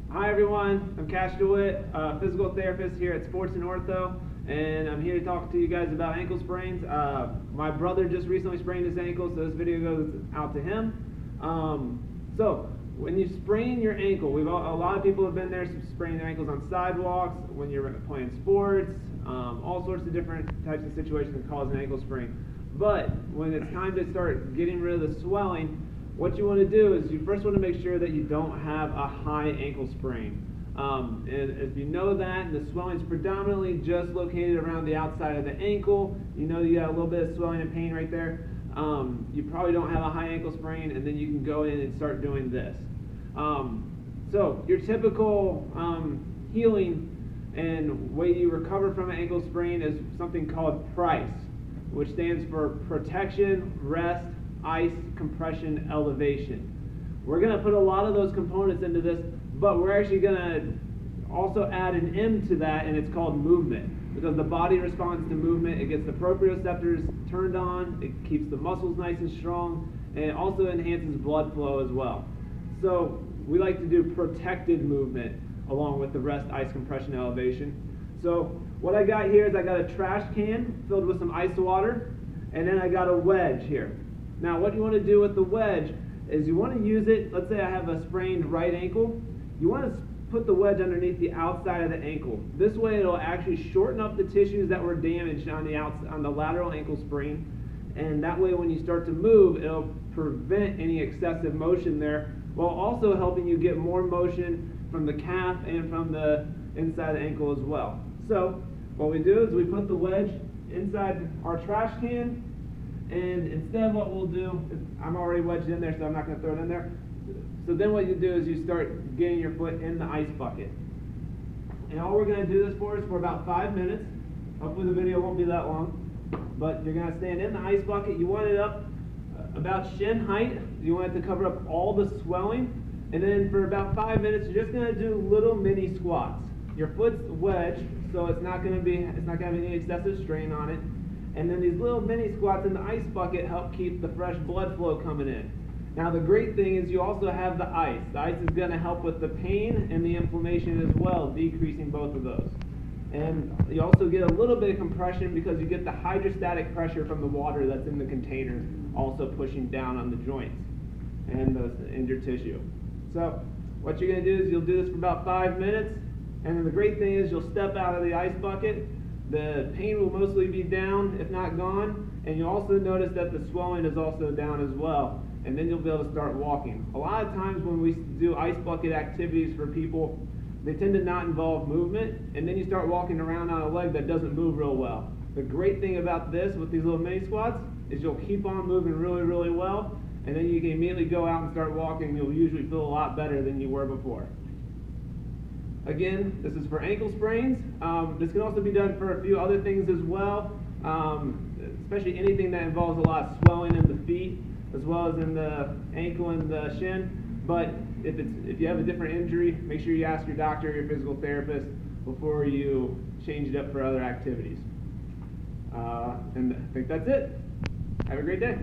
Hi everyone, I'm DeWitt, physical therapist here at Sports and Ortho, and I'm here to talk to you guys about ankle sprains. My brother just recently sprained his ankle, so this video goes out to him. So when you sprain your ankle, a lot of people have been there spraining their ankles on sidewalks, when you're playing sports, all sorts of different types of situations that cause an ankle sprain. But when it's time to start getting rid of the swelling, what you want to do is you first want to make sure that you don't have a high ankle sprain. And if you know that the swelling is predominantly just located around the outside of the ankle, you know you got a little bit of swelling and pain right there, you probably don't have a high ankle sprain, and then you can go in and start doing this. So your typical healing and way you recover from an ankle sprain is something called PRICE, which stands for protection, rest, ice, compression, elevation. We're going to put a lot of those components into this, but we're actually going to also add an M to that, and it's called movement, because the body responds to movement. It gets the proprioceptors turned on, it keeps the muscles nice and strong, and it also enhances blood flow as well. So we like to do protected movement along with the rest, ice, compression, elevation. So what I got here is I got a trash can filled with some ice water, and then I got a wedge here. Now what you want to do with the wedge is you want to use it, let's say I have a sprained right ankle, you want to put the wedge underneath the outside of the ankle. This way it'll actually shorten up the tissues that were damaged on the lateral ankle sprain, and that way when you start to move, it'll prevent any excessive motion there, while also helping you get more motion from the calf and from the inside of the ankle as well. So what we do is we put the wedge inside our trash can, and instead what we'll do, I'm already wedged in there, so I'm not going to throw it in there. So then what you do is you start getting your foot in the ice bucket. And all we're going to do this for is for about 5 minutes. Hopefully the video won't be that long. But you're going to stand in the ice bucket. You want it up about shin height. You want it to cover up all the swelling. And then for about 5 minutes, you're just going to do little mini squats. Your foot's wedged, so it's not going to have any excessive strain on it. And then these little mini squats in the ice bucket help keep the fresh blood flow coming in. Now the great thing is you also have the ice. The ice is going to help with the pain and the inflammation as well, decreasing both of those. And you also get a little bit of compression because you get the hydrostatic pressure from the water that's in the container also pushing down on the joints and the injured tissue. So what you're going to do is you'll do this for about 5 minutes, and then the great thing is you'll step out of the ice bucket. The pain will mostly be down, if not gone, and you'll also notice that the swelling is also down as well, and then you'll be able to start walking. A lot of times when we do ice bucket activities for people, they tend to not involve movement, and then you start walking around on a leg that doesn't move real well. The great thing about this with these little mini squats is you'll keep on moving really, really well, and then you can immediately go out and start walking. You'll usually feel a lot better than you were before. Again, this is for ankle sprains. This can also be done for a few other things as well, especially anything that involves a lot of swelling in the feet, as well as in the ankle and the shin. But if you have a different injury, make sure you ask your doctor or your physical therapist before you change it up for other activities. And I think that's it. Have a great day.